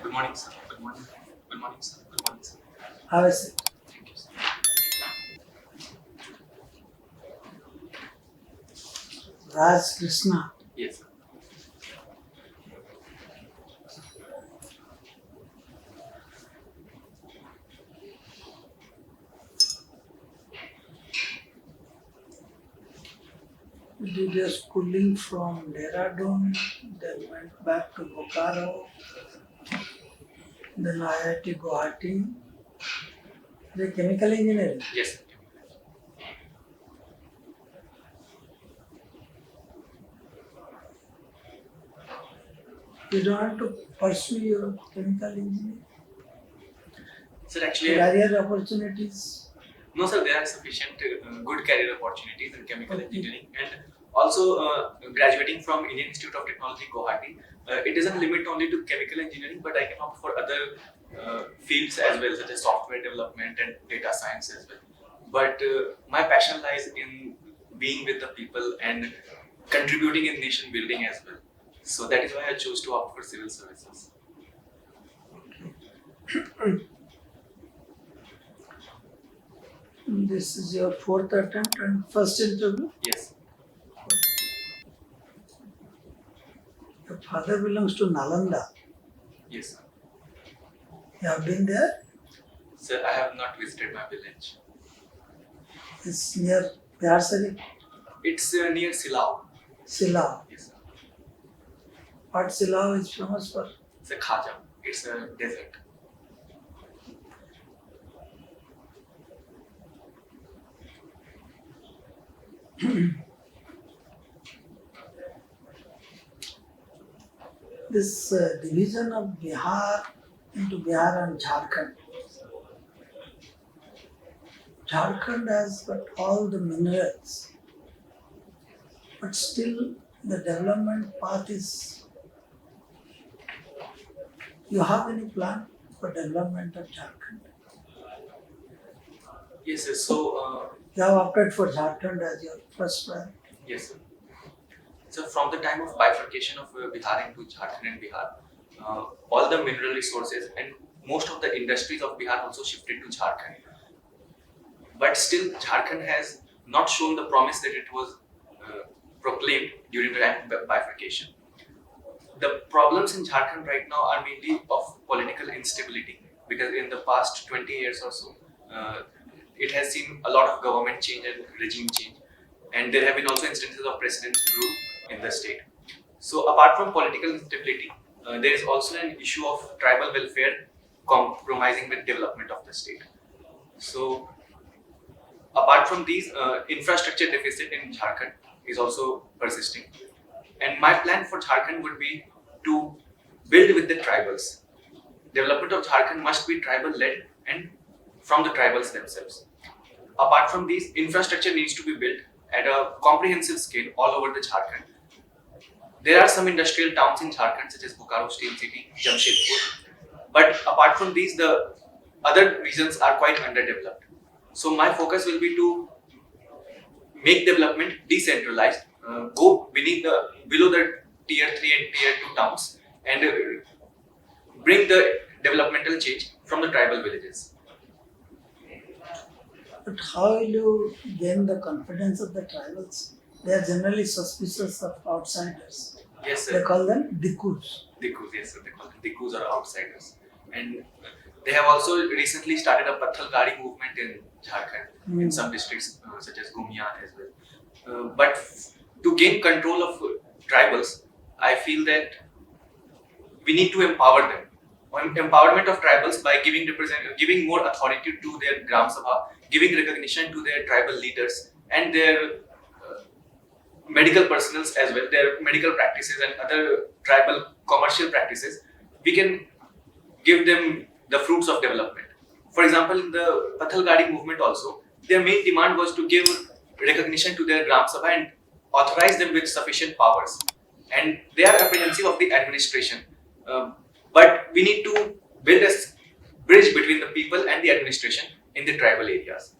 Good morning, sir. Good morning. Good morning, sir. Good morning, sir. Have a seat. Thank you, sir. Raj Krishna. Yes, sir. Did your schooling from Dehradun, then went back to Bokaro, then IIT Guwahati. The chemical engineering. Yes, sir. You don't want to pursue your chemical engineering. Sir, actually, Career opportunities. no, sir. There are sufficient good career opportunities in chemical engineering, and also graduating from Indian Institute of Technology, Guwahati. It doesn't limit only to chemical engineering, but I can opt for other fields as well, such as software development and data science as well. But my passion lies in being with the people and contributing in nation building as well. So that is why I chose to opt for civil services. This is your fourth attempt and first interview. Yes. Your father belongs to Nalanda. Yes, sir. You have been there? Sir, I have not visited my village. It's near Biharsari, It's near Silao. Silao. Yes, sir. What Silao is famous for? It's a khaja. It's a desert. This division of Bihar into Bihar and Jharkhand. Jharkhand has got all the minerals, but still the development path is. You have any plan for development of Jharkhand? Yes, sir. So, You have opted for Jharkhand as your first plan. yes, sir. So from the time of bifurcation of Bihar into Jharkhand and Bihar, all the mineral resources and most of the industries of Bihar also shifted to Jharkhand. But still, Jharkhand has not shown the promise that it was proclaimed during the time of bifurcation. The problems in Jharkhand right now are mainly of political instability because in the past 20 years or so, it has seen a lot of government change and regime change, and there have been also instances of president's rule in the state. So, apart from political instability, there is also an issue of tribal welfare compromising with development of the state. So, apart from these, infrastructure deficit in Jharkhand is also persisting. And my plan for Jharkhand would be to build with the tribals. Development of Jharkhand must be tribal led and from the tribals themselves. Apart from these, infrastructure needs to be built at a comprehensive scale all over the Jharkhand. There are some industrial towns in Jharkhand such as Bokaro Steel City, Jamshedpur. But apart from these, the other regions are quite underdeveloped. So my focus will be to make development decentralized, go below the tier 3 and tier 2 towns and bring the developmental change from the tribal villages. But how will you gain the confidence of the tribals? They are generally suspicious of outsiders. Yes, They sir. call them Dikus. Dikus, yes, sir. They call them Dikus or outsiders. And they have also recently started a Pathal Gadi movement in Jharkhand, in some districts such as Gumia as well. But to gain control of tribals, I feel that we need to empower them. On empowerment of tribals by giving more authority to their Gram Sabha, giving recognition to their tribal leaders and their medical personals as well, their medical practices and other tribal commercial practices, we can give them the fruits of development. For example, in the Pathal Gadi movement also, their main demand was to give recognition to their Gram Sabha and authorize them with sufficient powers. And they are apprehensive of the administration. But we need to build a bridge between the people and the administration in the tribal areas.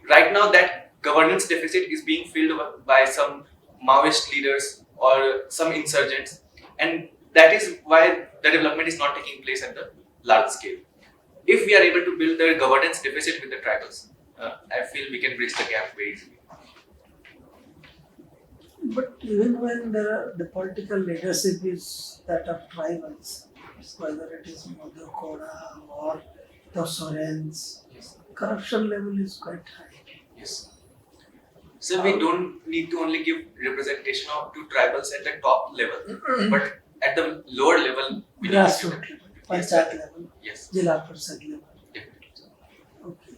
Right now, that governance deficit is being filled by some Maoist leaders or some insurgents, and that is why the development is not taking place at the large scale. If we are able to build the governance deficit with the tribals, I feel we can bridge the gap very easily. But even when the political leadership is that of tribals, whether it is Madhukora or the Sorens, Yes. corruption level is quite high. Yes. So we don't need to only give representation of to tribals at the top level, but at the lower level, we need to give Grassroots them. level, panchayat level, Yes, Jila Parishad level. definitely. Okay.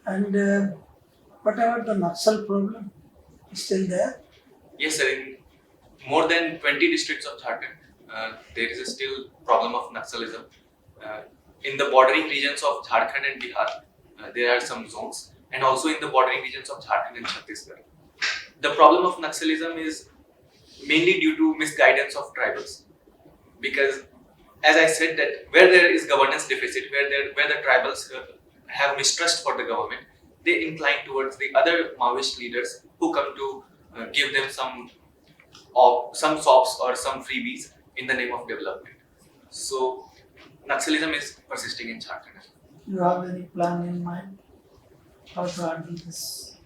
And what about the Naxal problem? Still there? Yes, sir. In more than 20 districts of Jharkhand, there is a still problem of Naxalism. In the bordering regions of Jharkhand and Bihar, there are some zones, and also in the bordering regions of Jharkhand and Chhattisgarh. The problem of Naxalism is mainly due to misguidance of tribals, because, as I said, that where there is governance deficit, where the tribals have mistrust for the government, they incline towards the other Maoist leaders who come to give them some sops or some freebies in the name of development. So Naxalism is persisting in Jharkhand. You have any plan in mind? How to handle this?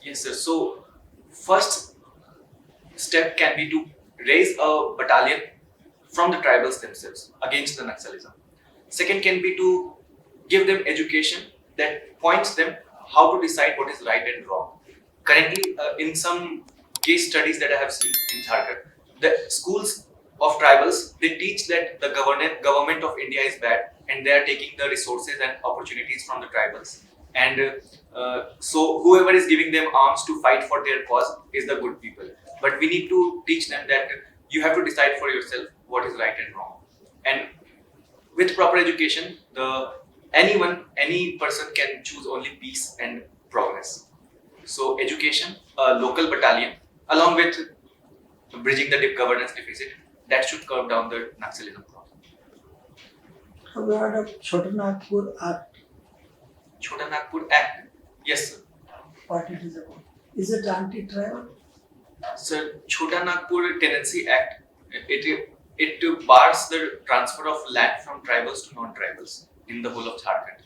Yes, sir. So first step can be to raise a battalion from the tribals themselves against the Naxalism. Second can be to give them education that points them how to decide what is right and wrong. Currently, in some case studies that I have seen in Jharkhand, the schools of tribals, they teach that the government of India is bad and they are taking the resources and opportunities from the tribals. And so whoever is giving them arms to fight for their cause is the good people. But we need to teach them that you have to decide for yourself what is right and wrong. And with proper education, any person can choose only peace and progress. So education, a local battalion, along with bridging the governance deficit, that should curb down the Naxalism problem. Have you heard of Chota Nagpur Act? Chota Nagpur Act, yes, sir. What it is about? Is it anti-tribal? So Chota Nagpur Tenancy Act, it bars the transfer of land from tribals to non-tribals in the whole of Jharkhand.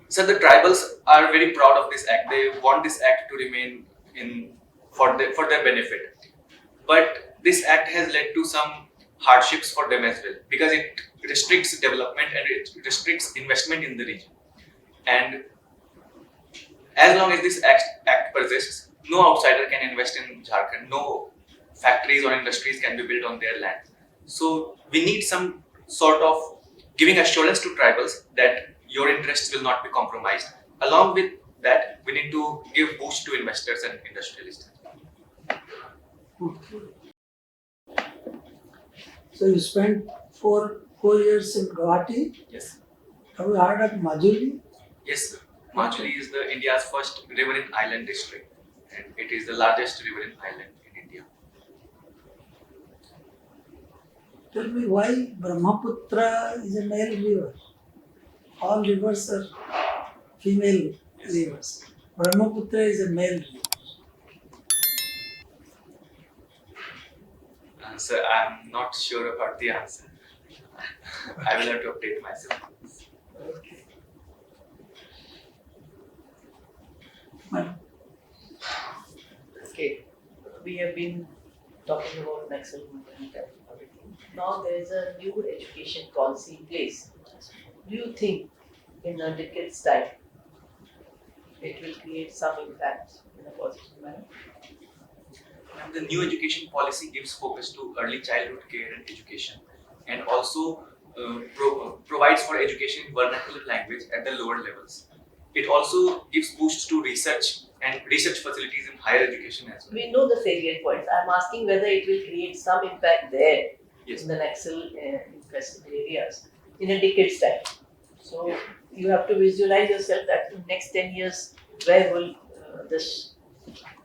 So the tribals are very proud of this act. They want this act to remain in for their benefit. But this act has led to some hardships for them as well, because it restricts development and it restricts investment in the region. And as long as this act persists, no outsider can invest in Jharkhand. No factories or industries can be built on their land. So we need some sort of giving assurance to tribals that your interests will not be compromised. Along with that, we need to give boost to investors and industrialists. Okay. So you spent 4 years in Guwahati. Yes. Have you heard of Majuli? Yes, sir. Majuli is the India's first riverine island district, and it is the largest riverine island in India. Tell me why Brahmaputra is a male river. All rivers are female rivers. Brahmaputra is a male river. Sir, I'm not sure about the answer. I will have to update myself. Okay. Madam. Okay, we have been talking about Naxal movement and everything. Now there is a new education policy in place. Do you think in a decade's time it will create some impact in a positive manner? And the new education policy gives focus to early childhood care and education, and also provides for education in vernacular language at the lower levels. It also gives boost to research and research facilities in higher education as well. We know the salient points. I'm asking whether it will create some impact there Yes. in the Naxal infested areas in a decade's time. So you have to visualize yourself that in next 10 years, where will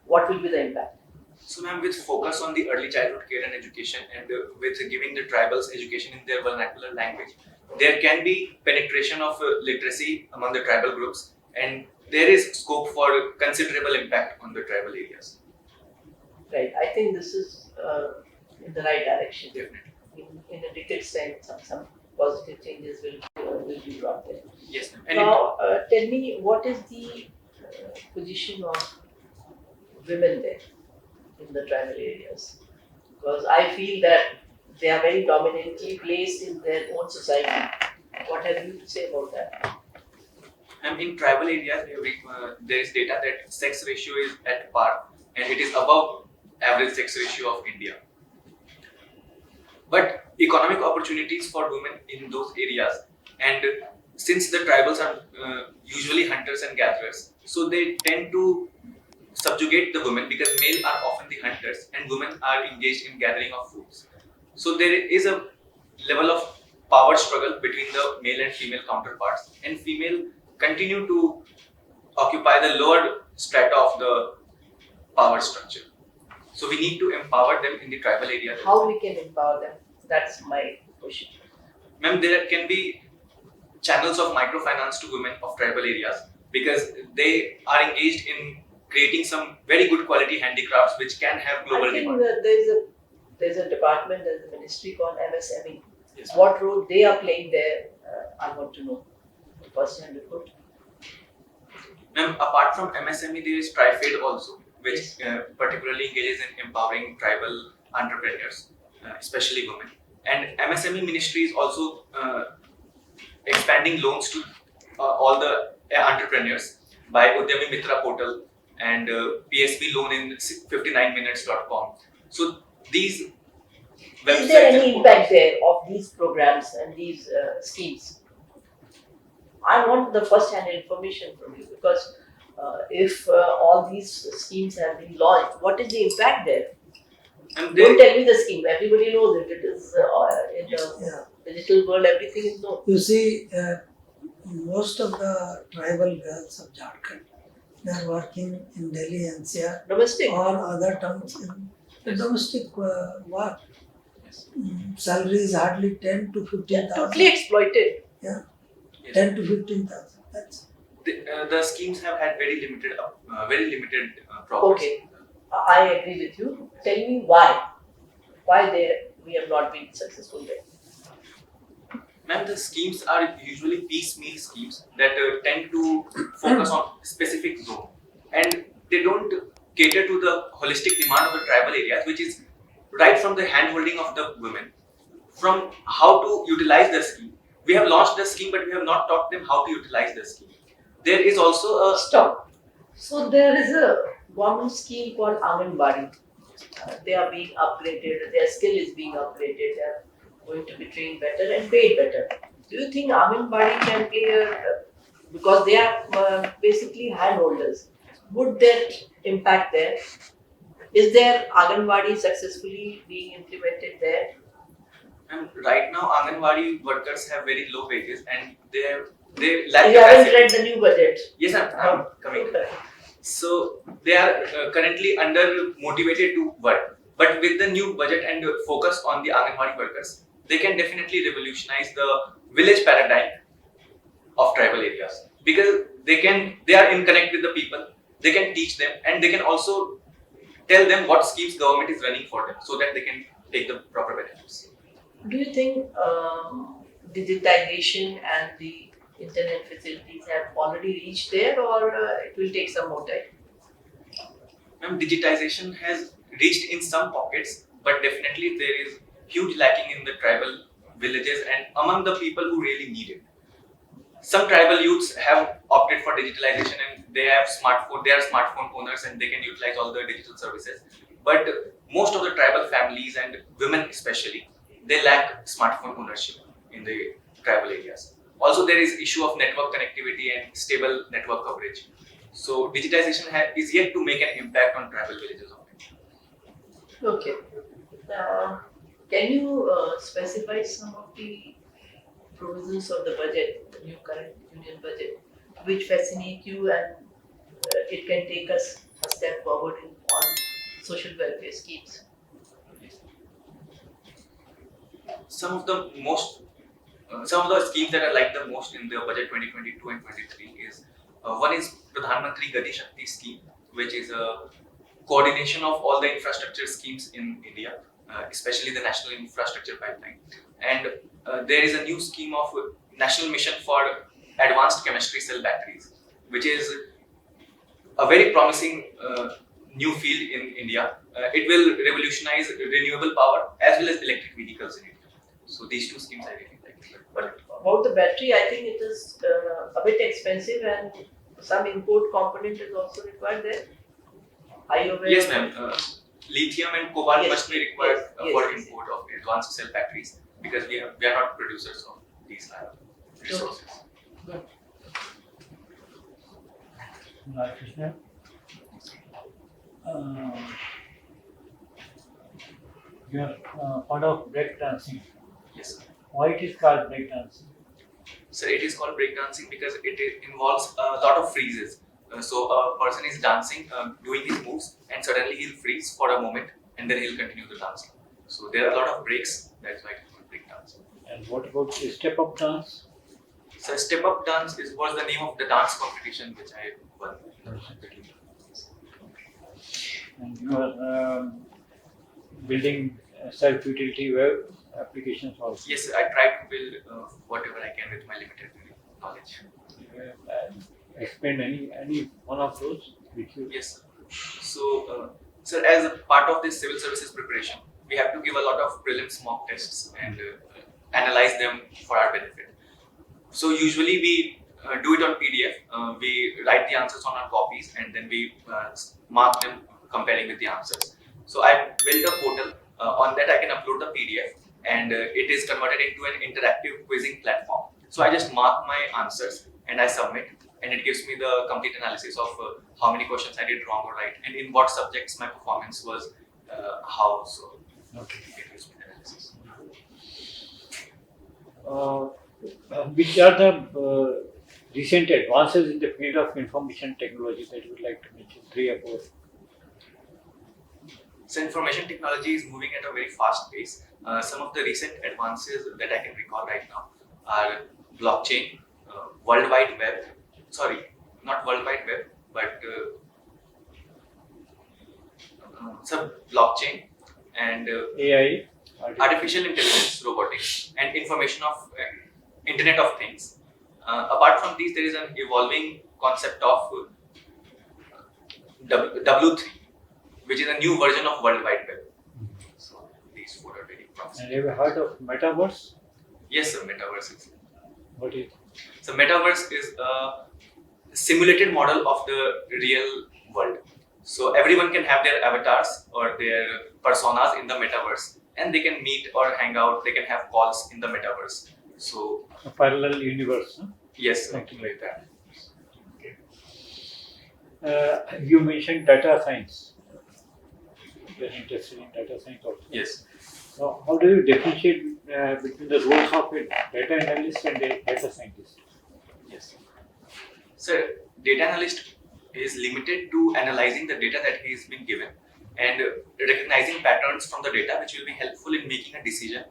what will be the impact? So, ma'am, with focus on the early childhood care and education, and with giving the tribals education in their vernacular language, there can be penetration of literacy among the tribal groups, and there is scope for considerable impact on the tribal areas. Right. I think this is in the right direction. Definitely. In a decade's time, some positive changes will be brought there. Yes, ma'am. And Now, tell me, what is the position of women there in the tribal areas? Because I feel that they are very dominantly placed in their own society. What have you to say about that? in tribal areas, there is data that sex ratio is at par and it is above average sex ratio of India. But economic opportunities for women in those areas, and since the tribals are usually hunters and gatherers, so they tend to subjugate the women because male are often the hunters and women are engaged in gathering of foods. So there is a level of power struggle between the male and female counterparts, and female continue to occupy the lower strata of the power structure. So we need to empower them in the tribal area. How we can empower them? That's my question. Ma'am, there can be channels of microfinance to women of tribal areas because they are engaged in creating some very good quality handicrafts which can have global I think demand. there's a department, there's a ministry called MSME. Yes. What role they are playing there, I want to know first-hand report. Ma'am, apart from MSME, there is TriFed also, which particularly engages in empowering tribal entrepreneurs, especially women. And MSME ministry is also expanding loans to all the entrepreneurs by Udyami Mitra portal and PSB loan in 59minutes.com. So these websites. Is there any impact there of these programs and these schemes? I want the first-hand information from you because if all these schemes have been launched, what is the impact there? And Don't tell me the scheme. Everybody knows it. It is in Yeah. the digital world. Everything is known. You see, most of the tribal girls of Jharkhand, they are working in Delhi NCR Domestic. or other towns in the domestic work. Yes. Salary is hardly 10 to 15,000. Totally exploited. Yeah, Yes. 10 to 15,000. That's The schemes have had very limited progress. Okay, I agree with you. Tell me why. Why we have not been successful there. Ma'am, the schemes are usually piecemeal schemes that tend to focus on specific zone, and they don't cater to the holistic demand of the tribal areas, which is right from the hand-holding of the women, from how to utilize the scheme. We have launched the scheme, but we have not taught them how to utilize the scheme. There is also a Stop. So there is a government scheme called Anganwadi. They are being upgraded. Their skill is being upgraded. They are going to be trained better and paid better. Do you think Anganwadi can play because they are basically handholders? Would that impact there? Is there Anganwadi successfully being implemented there? and right now Anganwadi workers have very low wages and they lack You haven't capacity. read the new budget. Yes, I'm coming. So they are currently under motivated to work. But with the new budget and focus on the Anganwadi workers, they can definitely revolutionize the village paradigm of tribal areas because they are in connect with the people. They can teach them and they can also tell them what schemes government is running for them so that they can take the proper benefits. Do you think digitization and the internet facilities have already reached there, or it will take some more time? Ma'am, digitization has reached in some pockets, but definitely there is huge lacking in the tribal villages and among the people who really need it. Some tribal youths have opted for digitalization and they are smartphone owners and they can utilize all the digital services. But most of the tribal families and women especially, they lack smartphone ownership in the tribal areas. Also, there is issue of network connectivity and stable network coverage. So digitization is yet to make an impact on tribal villages of India. Okay. Can you specify some of the provisions of the budget, the new current union budget, which fascinate you and it can take us a step forward on social welfare schemes? Some of the schemes that I like the most in the budget 2022 and 23 is one is Pradhan Mantri Gati Shakti scheme, which is a coordination of all the infrastructure schemes in India, especially the National Infrastructure Pipeline. And there is a new scheme of National Mission for Advanced Chemistry Cell Batteries, which is a very promising new field in India. It will revolutionize renewable power as well as electric vehicles in India. So these two schemes I really like. But about the battery, I think it is a bit expensive and some import component is also required there. Are you aware? Yes, ma'am. Lithium and cobalt Yes, must be required yes, for yes. import of advanced cell batteries because we are not producers of these resources. Raj Krishna, you are fond of break dancing. Yes, sir. Why it is called break dancing? So it is called breakdancing because it involves a lot of freezes. So a person is dancing, doing his moves, and suddenly he'll freeze for a moment, and then he'll continue the dancing. So there are a lot of breaks. That's why it's called breakdancing. And what about the step up dance? So step up dance was the name of the dance competition which I won. And you are building self-utility web applications also. Yes, I try to build whatever I can with my limited knowledge. Explain any one of those which you. Yes, sir. So, sir, as a part of this civil services preparation, we have to give a lot of prelims mock tests and analyze them for our benefit. So usually we do it on PDF. We write the answers on our copies and then we mark them comparing with the answers. So I built a portal. On that I can upload the PDF and it is converted into an interactive quizzing platform. So I just mark my answers and I submit, and it gives me the complete analysis of how many questions I did wrong or right, and in what subjects my performance was how. So Okay. it gives me the analysis. Which are the recent advances in the field of information technology that you would like to mention? 3 or 4. So information technology is moving at a very fast pace. Some of the recent advances that I can recall right now are blockchain, World Wide Web. Sorry, not World Wide Web, but some blockchain and AI, artificial intelligence, robotics, and information of Internet of Things. Apart from these, there is an evolving concept of W3, which is a new version of World Wide Web. So these 4 are very promising. And have you heard of metaverse? Yes, sir, metaverse is. What is? So metaverse is a simulated model of the real world. So everyone can have their avatars or their personas in the metaverse, and they can meet or hang out. They can have calls in the metaverse. So A parallel universe. Huh? yes, Something something like that. You mentioned data science. You're interested in data science also. Yes. So how do you differentiate between the roles of a data analyst and a data scientist? Yes. So data analyst is limited to analyzing the data that he has been given and recognizing patterns from the data, which will be helpful in making a decision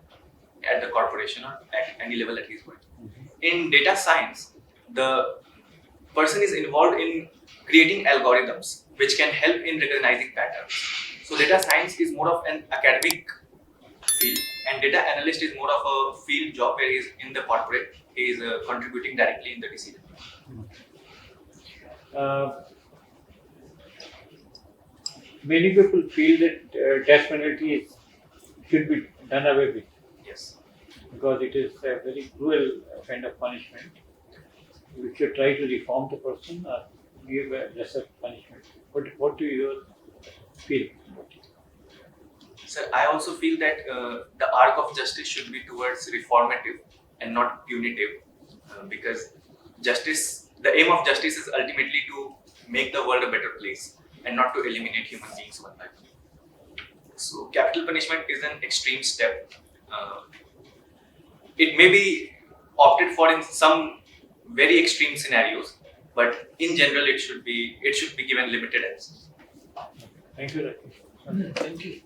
at the corporation or at any level that he is going. In data science, the person is involved in creating algorithms which can help in recognizing patterns. So data science is more of an academic field, and data analyst is more of a field job where he is in the corporate, he is contributing directly in the decision. Many people feel that death penalty should be done away with Yes. because it is a very cruel kind of punishment. We should try to reform the person or give a lesser punishment. What do you feel? Sir, I also feel that the arc of justice should be towards reformative and not punitive, because justice, the aim of justice is ultimately to make the world a better place and not to eliminate human beings one by one. So capital punishment is an extreme step. It may be opted for in some very extreme scenarios, but in general it should be given limited access. Thank you, Rakesh. Thank you.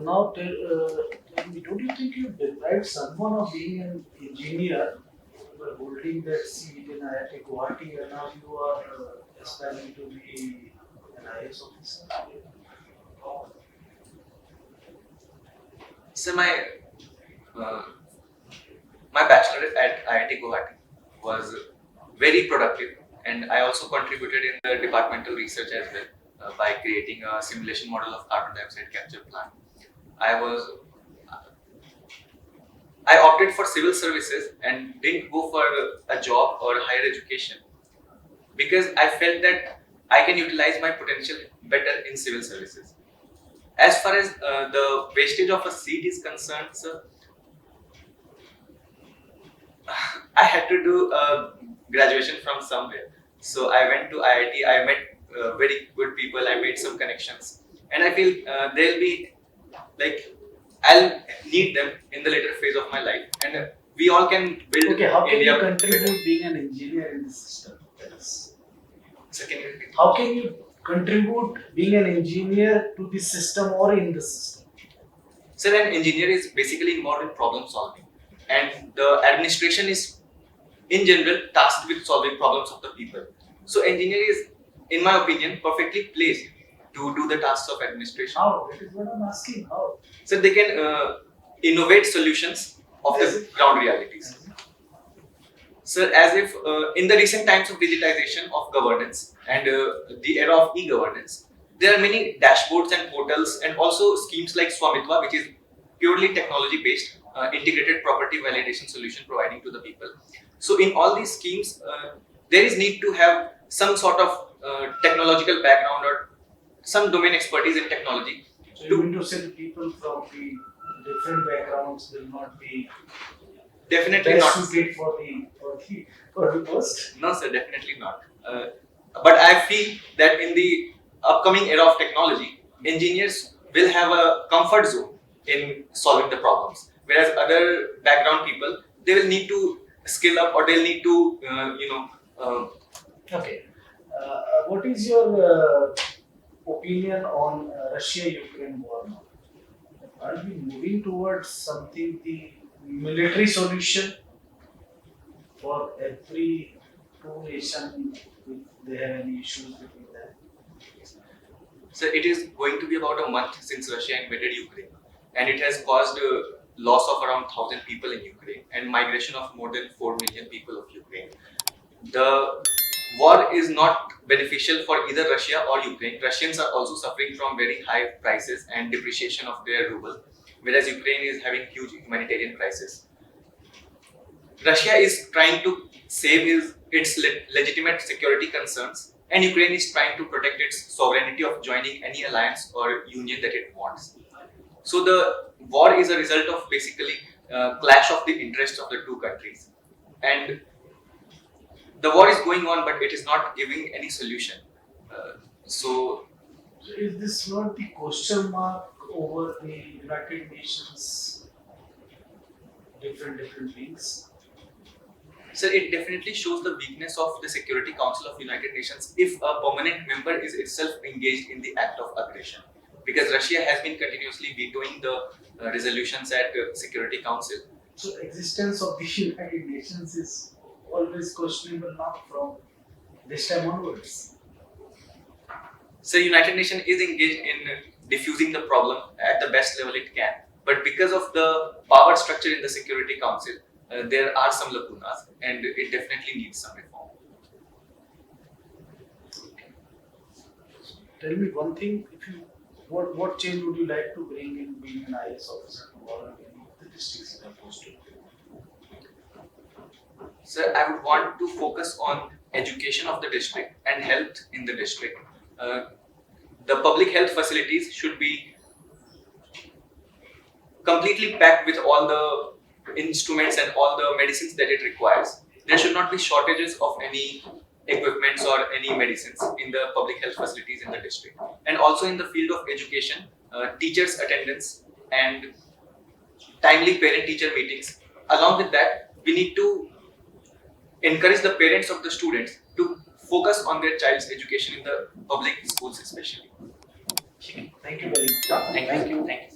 Now tell me, don't you think you deprived someone of being an engineer? You were holding that seat in IIT Guwahati and now you are aspiring to be an IAS IAS officer? So my bachelorette at IIT Guwahati was very productive, and I also contributed in the departmental research as well by creating a simulation model of carbon dioxide capture plant. I opted for civil services and didn't go for a job or higher education because I felt that I can utilize my potential better in civil services. As far as the wastage of a seat is concerned, sir, I had to do a graduation from somewhere. So I went to IIT, I met very good people, I made some connections, and I feel they'll be like, I'll need them in the later phase of my life, and we all can build Okay, how can India you better. contribute being an engineer in the system? So can you repeat? How can you contribute being an engineer to the system or in the system? So an engineer is basically involved in problem solving, and the administration is in general tasked with solving problems of the people. So engineer is, in my opinion, perfectly placed to do the tasks of administration. How? That is what I'm asking. How? So they can innovate solutions of the ground realities. So as if in the recent times of digitization of governance and the era of e-governance, there are many dashboards and portals and also schemes like Swamitva, which is purely technology based integrated property validation solution providing to the people. So in all these schemes, there is need to have some sort of technological background or some domain expertise in technology. So you mean to say the people from the different backgrounds will not be Definitely best not. suited for the post? No, sir, definitely not. But I feel that in the upcoming era of technology, engineers will have a comfort zone in solving the problems, whereas other background people, they will need to skill up or they'll need to, Okay. What is your opinion on Russia-Ukraine war now? Are we moving towards something, the military solution for every two nation if they have any issues between them? So it is going to be about a month since Russia invaded Ukraine, and it has caused loss of around 1,000 people in Ukraine and migration of more than 4 million people of Ukraine. The war is not beneficial for either Russia or Ukraine. Russians are also suffering from very high prices and depreciation of their ruble, whereas Ukraine is having huge humanitarian crisis. Russia is trying to save its legitimate security concerns, and Ukraine is trying to protect its sovereignty of joining any alliance or union that it wants. So the war is a result of basically clash of the interests of the two countries, and the war is going on, but it is not giving any solution. So So is this not the question mark over the United Nations different wings? So it definitely shows the weakness of the Security Council of United Nations if a permanent member is itself engaged in the act of aggression. Because Russia has been continuously vetoing the resolutions at Security Council. So existence of the United Nations is always questionable now from this time onwards. So United Nations is engaged in diffusing the problem at the best level it can. But because of the power structure in the Security Council, there are some lacunas and it definitely needs some reform. Tell me one thing, what change would you like to bring in being an IAS officer tomorrow in any of the districts you are posted? Sir, I would want to focus on education of the district and health in the district. The public health facilities should be completely packed with all the instruments and all the medicines that it requires. There should not be shortages of any equipments or any medicines in the public health facilities in the district. And also in the field of education, teachers' attendance and timely parent-teacher meetings. Along with that, we need to encourage the parents of the students to focus on their child's education in the public schools especially. Thank you very much. Thank you.